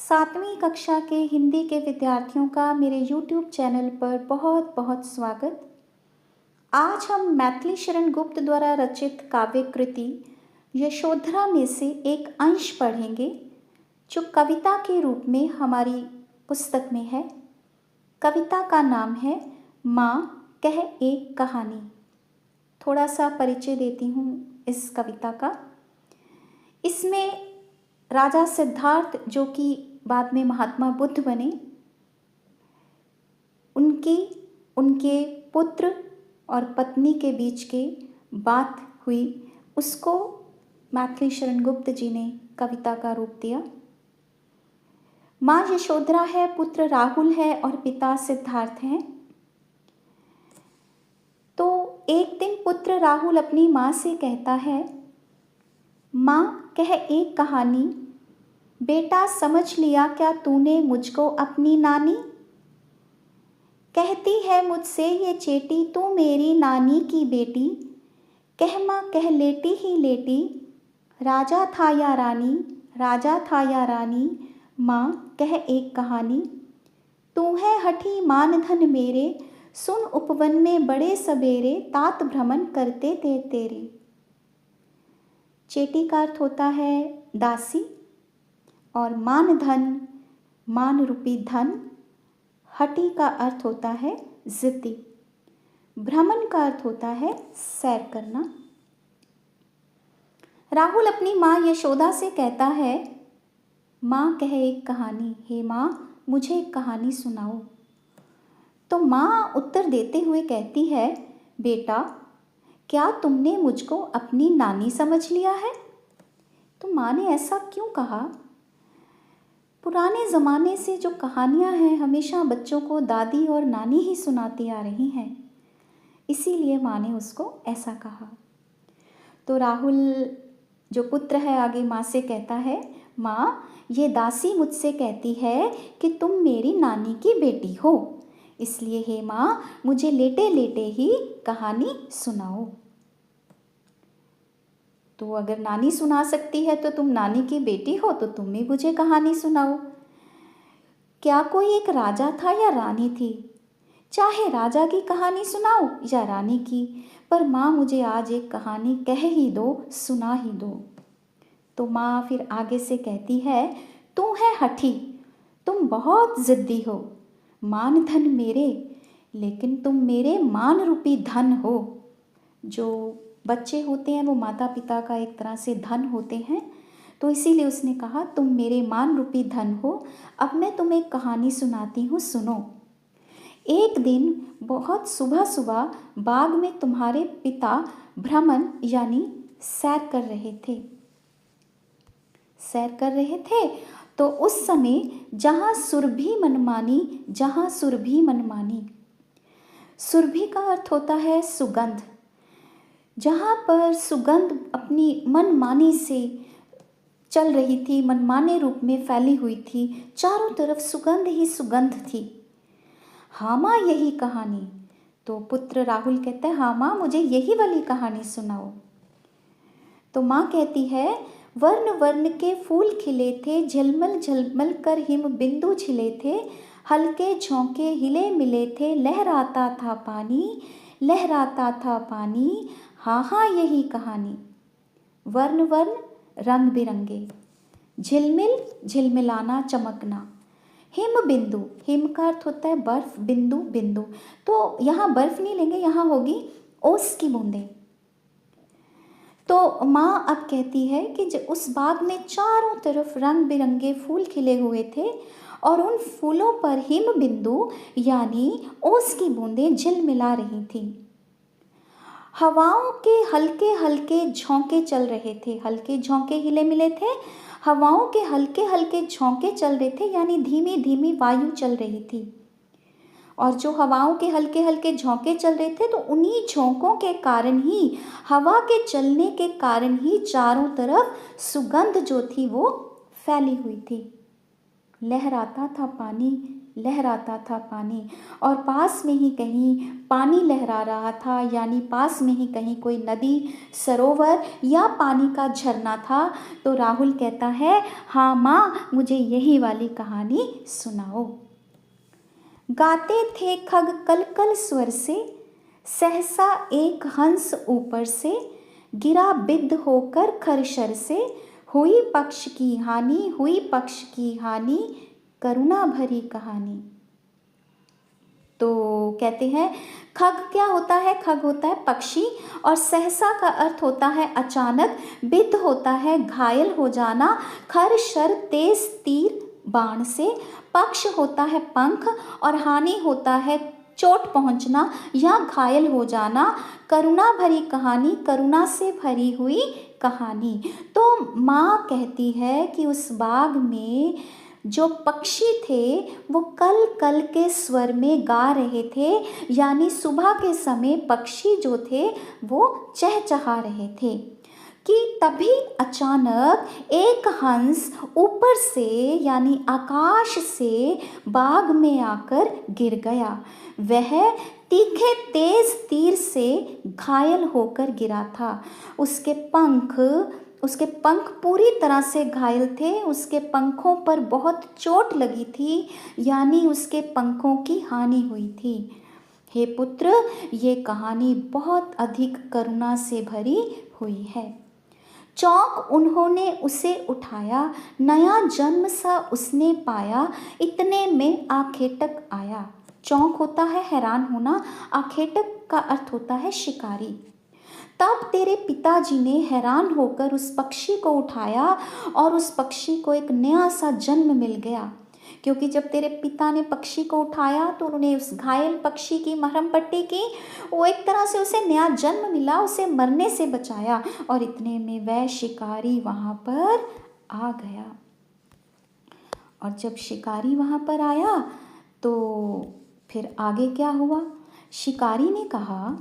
सातवीं कक्षा के हिंदी के विद्यार्थियों का मेरे YouTube चैनल पर बहुत बहुत स्वागत। आज हम मैथिली शरण गुप्त द्वारा रचित काव्य कृति यशोधरा में से एक अंश पढ़ेंगे जो कविता के रूप में हमारी पुस्तक में है। कविता का नाम है माँ कह एक कहानी। थोड़ा सा परिचय देती हूँ इस कविता का। इसमें राजा सिद्धार्थ, जो कि बाद में महात्मा बुद्ध बने, उनके पुत्र और पत्नी के बीच के बात हुई, उसको मैथिली शरण गुप्त जी ने कविता का रूप दिया। माँ यशोधरा है, पुत्र राहुल है और पिता सिद्धार्थ हैं। तो एक दिन पुत्र राहुल अपनी माँ से कहता है, माँ कह एक कहानी, बेटा समझ लिया क्या तूने मुझको अपनी नानी। कहती है मुझसे ये चेटी तू मेरी नानी की बेटी। कह माँ कह लेटी ही लेटी, राजा था या रानी, राजा था या रानी। माँ कह एक कहानी, तू है हठी मान धन मेरे, सुन उपवन में बड़े सबेरे, तात भ्रमण करते थे तेरे। चेटी का अर्थ होता है दासी और मान धन, मान रूपी धन। हठी का अर्थ होता है जिद्दी। भ्रमण का अर्थ होता है सैर करना। राहुल अपनी माँ यशोदा से कहता है, माँ कह एक कहानी, हे माँ मुझे एक कहानी सुनाओ। तो माँ उत्तर देते हुए कहती है, बेटा क्या तुमने मुझको अपनी नानी समझ लिया है। तो माँ ने ऐसा क्यों कहा। पुराने ज़माने से जो कहानियाँ हैं हमेशा बच्चों को दादी और नानी ही सुनाती आ रही हैं, इसीलिए माँ ने उसको ऐसा कहा। तो राहुल जो पुत्र है आगे माँ से कहता है, माँ ये दासी मुझसे कहती है कि तुम मेरी नानी की बेटी हो, इसलिए हे माँ मुझे लेटे लेटे ही कहानी सुनाओ। तो अगर नानी सुना सकती है तो तुम नानी की बेटी हो, तो तुम भी मुझे कहानी सुनाओ। क्या कोई एक राजा था या रानी थी, चाहे राजा की कहानी सुनाओ या रानी की, पर माँ मुझे आज एक कहानी कह ही दो, सुना ही दो। तो माँ फिर आगे से कहती है, तू है हठी, तुम बहुत ज़िद्दी हो, मान धन मेरे, लेकिन तुम मेरे मान रूपी धन हो। जो बच्चे होते हैं वो माता पिता का एक तरह से धन होते हैं, तो इसीलिए उसने कहा तुम मेरे मान रूपी धन हो। अब मैं तुम्हें एक कहानी सुनाती हूँ, सुनो। एक दिन बहुत सुबह सुबह बाग में तुम्हारे पिता भ्रमण यानी सैर कर रहे थे। तो उस समय जहाँ सुरभि मनमानी, सुरभि का अर्थ होता है सुगंध। जहाँ पर सुगंध अपनी मनमानी से चल रही थी, मनमाने रूप में फैली हुई थी, चारों तरफ सुगंध ही सुगंध थी। हाँ माँ यही कहानी। तो पुत्र राहुल कहता है, हाँ माँ मुझे यही वाली कहानी सुनाओ। तो माँ कहती है, वर्ण वर्ण के फूल खिले थे, झलमल झलमल कर हिम बिंदु झिले थे, हल्के झोंके हिले मिले थे, लहराता था पानी, हाँ हाँ यही कहानी। वर्ण वर्ण रंग बिरंगे, झिलमिल झिलमिलाना चमकना, हिम बिंदु, हिम का अर्थ होता है बर्फ, बिंदु बिंदु, तो यहाँ बर्फ नहीं लेंगे, यहाँ होगी ओस की बूंदें। तो माँ अब कहती है कि उस बाग में चारों तरफ रंग बिरंगे फूल खिले हुए थे और उन फूलों पर हिम बिंदु यानी ओस की बूंदें झिलमिला रही थीं। हवाओं के हल्के हल्के झोंके चल रहे थे, हल्के झोंके हिले मिले थे, हवाओं के हल्के हल्के झोंके चल रहे थे यानी धीमी धीमी वायु चल रही थी। और जो हवाओं के हल्के हल्के झोंके चल रहे थे, तो उन्हीं झोंकों के कारण ही, हवा के चलने के कारण ही चारों तरफ सुगंध जो थी वो फैली हुई थी। लहराता था पानी, लहराता था पानी, और पास में ही कहीं पानी लहरा रहा था, यानी पास में ही कहीं कोई नदी, सरोवर या पानी का झरना था। तो राहुल कहता है, हाँ माँ, मुझे यही वाली कहानी सुनाओ। गाते थे खग कल कल स्वर से, सहसा एक हंस ऊपर से, गिरा बिद्ध होकर खरशर से, हुई पक्ष की हानि, हुई पक्ष की हानि, करुणा भरी कहानी। तो कहते हैं खग क्या होता है? खग होता है पक्षी, और सहसा का अर्थ होता है अचानक, बिद्ध होता है घायल हो जाना, खरशर तेज तीर बाण से, पक्ष होता है पंख, और हानि होता है चोट पहुंचना या घायल हो जाना। करुणा भरी कहानी, करुणा से भरी हुई कहानी। तो माँ कहती है कि उस बाग में जो पक्षी थे वो कल कल के स्वर में गा रहे थे, यानी सुबह के समय पक्षी जो थे वो चहचहा रहे थे कि तभी अचानक एक हंस ऊपर से यानी आकाश से बाग में आकर गिर गया। वह तीखे तेज तीर से घायल होकर गिरा था। उसके पंख पूरी तरह से घायल थे, उसके पंखों पर बहुत चोट लगी थी, यानी उसके पंखों की हानि हुई थी। हे पुत्र, ये कहानी बहुत अधिक करुणा से भरी हुई है। चौंक उन्होंने उसे उठाया, नया जन्म सा उसने पाया, इतने में आखेटक आया। चौंक होता है हैरान होना, आखेटक का अर्थ होता है शिकारी। तब तेरे पिताजी ने हैरान होकर उस पक्षी को उठाया और उस पक्षी को एक नया सा जन्म मिल गया, क्योंकि जब तेरे पिता ने पक्षी को उठाया तो उन्होंने उस घायल पक्षी की मरहम पट्टी की, वो एक तरह से उसे नया जन्म मिला, उसे मरने से बचाया, और इतने में वह शिकारी वहाँ पर आ गया। और जब शिकारी वहाँ पर आया तो फिर आगे क्या हुआ? शिकारी ने कहा,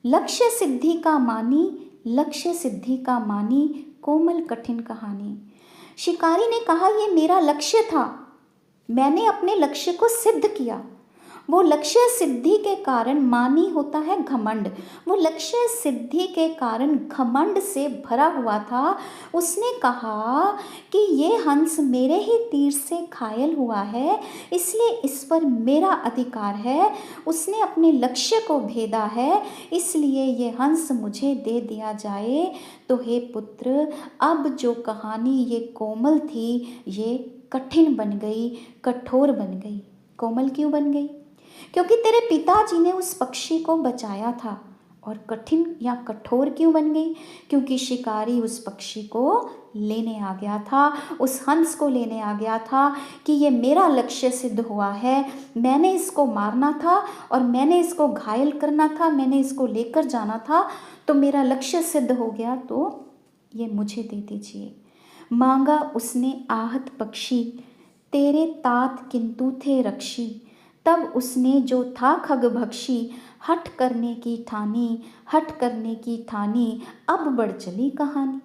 लक्ष्य सिद्धि का मानी, लक्ष्य सिद्धि का मानी, कोमल कठिन कहानी। शिकारी ने कहा, ये मेरा लक्ष्य था, मैंने अपने लक्ष्य को सिद्ध किया। वो लक्ष्य सिद्धि के कारण, मानी होता है घमंड, वो लक्ष्य सिद्धि के कारण घमंड से भरा हुआ था। उसने कहा कि ये हंस मेरे ही तीर से घायल हुआ है, इसलिए इस पर मेरा अधिकार है। उसने अपने लक्ष्य को भेदा है, इसलिए ये हंस मुझे दे दिया जाए। तो हे पुत्र, अब जो कहानी ये कोमल थी, ये कठिन बन गई, कठोर बन गई। कोमल क्यों बन गई? क्योंकि तेरे पिताजी ने उस पक्षी को बचाया था। और कठिन या कठोर क्यों बन गई? क्योंकि शिकारी उस पक्षी को लेने आ गया था, उस हंस को लेने आ गया था कि ये मेरा लक्ष्य सिद्ध हुआ है, मैंने इसको मारना था और मैंने इसको घायल करना था, मैंने इसको लेकर जाना था, तो मेरा लक्ष्य सिद्ध हो गया, तो ये मुझे दे दीजिए। मांगा उसने आहत पक्षी, तेरे तात किंतु थे रक्षी। तब उसने जो था खगभक्षी, हठ करने की ठानी, हठ करने की ठानी, अब बढ़ चली कहानी।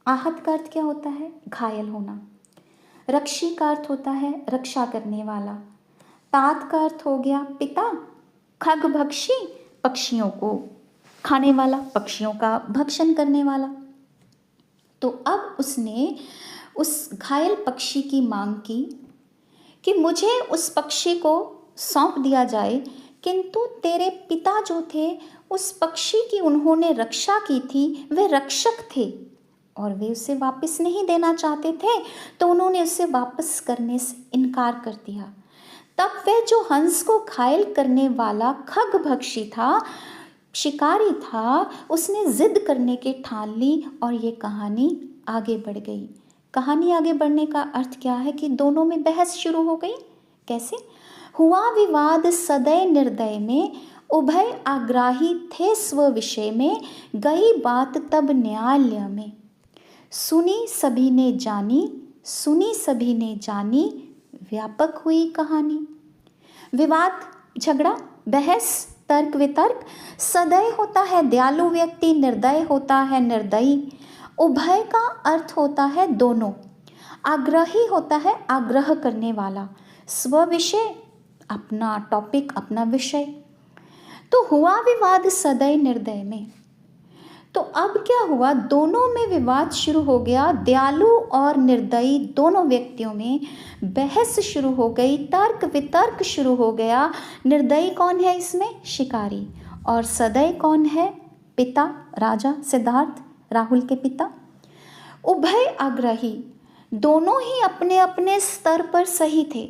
आहत का अर्थ क्या होता है? घायल होना। रक्षी का अर्थ होता है रक्षा करने वाला। तात का अर्थ हो गया पिता। खगभक्षी, पक्षियों को खाने वाला, पक्षियों का भक्षण करने वाला। तो अब उसने उस घायल पक्षी की मांग की कि मुझे उस पक्षी को सौंप दिया जाए, किंतु तेरे पिता जो थे, उस पक्षी की उन्होंने रक्षा की थी, वे रक्षक थे और वे उसे वापस नहीं देना चाहते थे, तो उन्होंने उसे वापस करने से इनकार कर दिया। तब वह जो हंस को घायल करने वाला खगभक्षी था, शिकारी था, उसने जिद करने के ठान ली और ये कहानी आगे बढ़ गई। कहानी आगे बढ़ने का अर्थ क्या है कि दोनों में बहस शुरू हो गई। कैसे? हुआ विवाद सदय निर्दय में, उभय आग्राही थे स्व विषय में, गई बात तब न्यायालय में। सुनी सभी ने जानी, सुनी सभी ने जानी, व्यापक हुई कहानी। विवाद, झगड़ा, बहस, तर्क वितर्क। सदय होता है दयालु व्यक्ति, निर्दय होता है निर्दयी। उभय का अर्थ होता है दोनों। आग्रही होता है आग्रह करने वाला। स्व विषय, अपना टॉपिक, अपना विषय। तो हुआ विवाद सदय निर्दय में। तो अब क्या हुआ, दोनों में विवाद शुरू हो गया। दयालु और निर्दयी दोनों व्यक्तियों में बहस शुरू हो गई, तर्क वितर्क शुरू हो गया। निर्दयी कौन है इसमें? शिकारी। और सदय कौन है? पिता, राजा सिद्धार्थ, राहुल के पिता। उभय आग्रही, दोनों ही अपने अपने स्तर पर सही थे,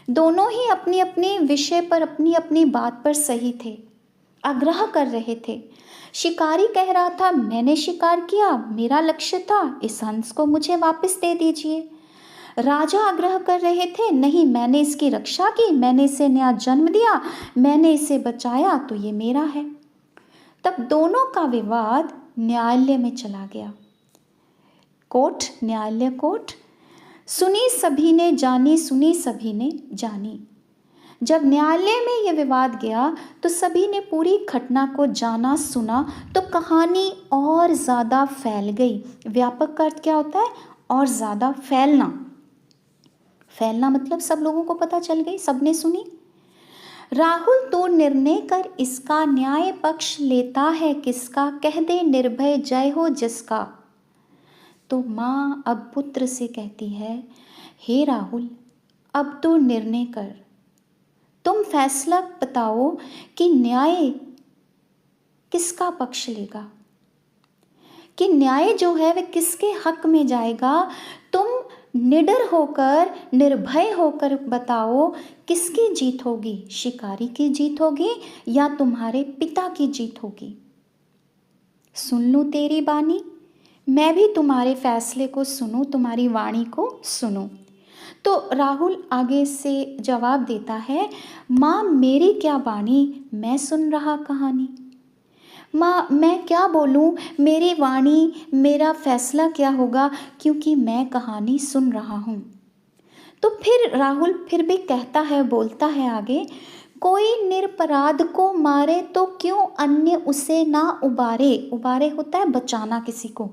दोनों ही अपनी अपनी विषय पर, अपनी अपनी बात पर सही थे, आग्रह कर रहे थे। शिकारी कह रहा था मैंने शिकार किया, मेरा लक्ष्य था, इस हंस को मुझे वापस दे दीजिए। राजा आग्रह कर रहे थे नहीं, मैंने इसकी रक्षा की, मैंने इसे नया जन्म दिया, मैंने इसे बचाया, तो ये मेरा है। तब दोनों का विवाद न्यायालय में चला गया। कोर्ट, न्यायालय, कोर्ट। सुनी सभी ने जानी, सुनी सभी ने जानी। जब न्यायालय में यह विवाद गया तो सभी ने पूरी घटना को जाना, सुना, तो कहानी और ज़्यादा फैल गई। व्यापक का अर्थ क्या होता है? और ज़्यादा फैलना। फैलना मतलब सब लोगों को पता चल गई, सबने सुनी। राहुल तो निर्णय कर इसका, न्याय पक्ष लेता है किसका, कह दे निर्भय जय हो जिसका। तो माँ अब पुत्र से कहती है, हे राहुल अब तो निर्णय कर, तुम फैसला बताओ कि न्याय किसका पक्ष लेगा, कि न्याय जो है वह किसके हक में जाएगा। तुम निडर होकर, निर्भय होकर बताओ किसकी जीत होगी, शिकारी की जीत होगी या तुम्हारे पिता की जीत होगी। सुन लूं तेरी बानी, मैं भी तुम्हारे फैसले को सुनूं, तुम्हारी वाणी को सुनूं। तो राहुल आगे से जवाब देता है, माँ मेरी क्या बानी, मैं सुन रहा कहानी। माँ मैं क्या बोलूँ, मेरी वाणी, मेरा फैसला क्या होगा, क्योंकि मैं कहानी सुन रहा हूँ। तो फिर राहुल फिर भी कहता है, बोलता है आगे, कोई निरपराध को मारे तो क्यों अन्य उसे ना उबारे। उबारे होता है बचाना किसी को।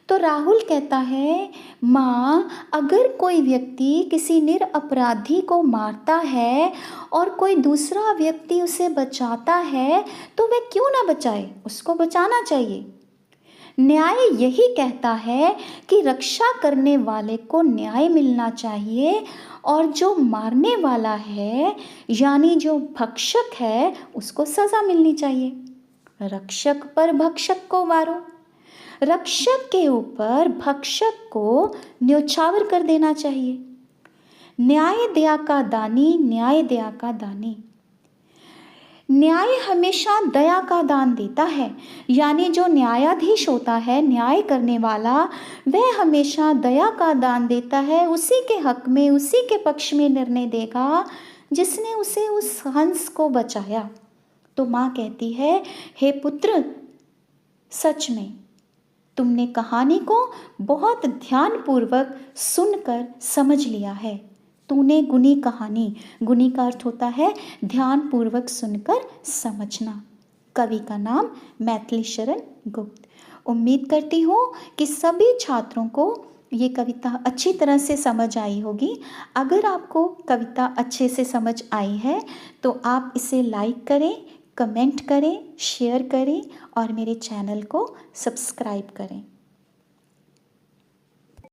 तो राहुल कहता है, माँ अगर कोई व्यक्ति किसी निरपराधी को मारता है और कोई दूसरा व्यक्ति उसे बचाता है तो वह क्यों ना बचाए, उसको बचाना चाहिए। न्याय यही कहता है कि रक्षा करने वाले को न्याय मिलना चाहिए और जो मारने वाला है यानी जो भक्षक है उसको सज़ा मिलनी चाहिए। रक्षक पर भक्षक को वारो, रक्षक के ऊपर भक्षक को न्योछावर कर देना चाहिए। न्याय दया का दानी, न्याय दया का दानी। न्याय हमेशा दया का दान देता है, यानी जो न्यायाधीश होता है, न्याय करने वाला, वह हमेशा दया का दान देता है। उसी के हक में, उसी के पक्ष में निर्णय देगा जिसने उसे उस हंस को बचाया। तो माँ कहती है, हे पुत्र सच में तुमने कहानी को बहुत ध्यानपूर्वक सुनकर समझ लिया है। तूने गुनी कहानी, गुनी का अर्थ होता है ध्यानपूर्वक सुनकर समझना। कवि का नाम मैथिली शरण गुप्त। उम्मीद करती हूँ कि सभी छात्रों को ये कविता अच्छी तरह से समझ आई होगी। अगर आपको कविता अच्छे से समझ आई है तो आप इसे लाइक करें, कमेंट करें, शेयर करें और मेरे चैनल को सब्सक्राइब करें।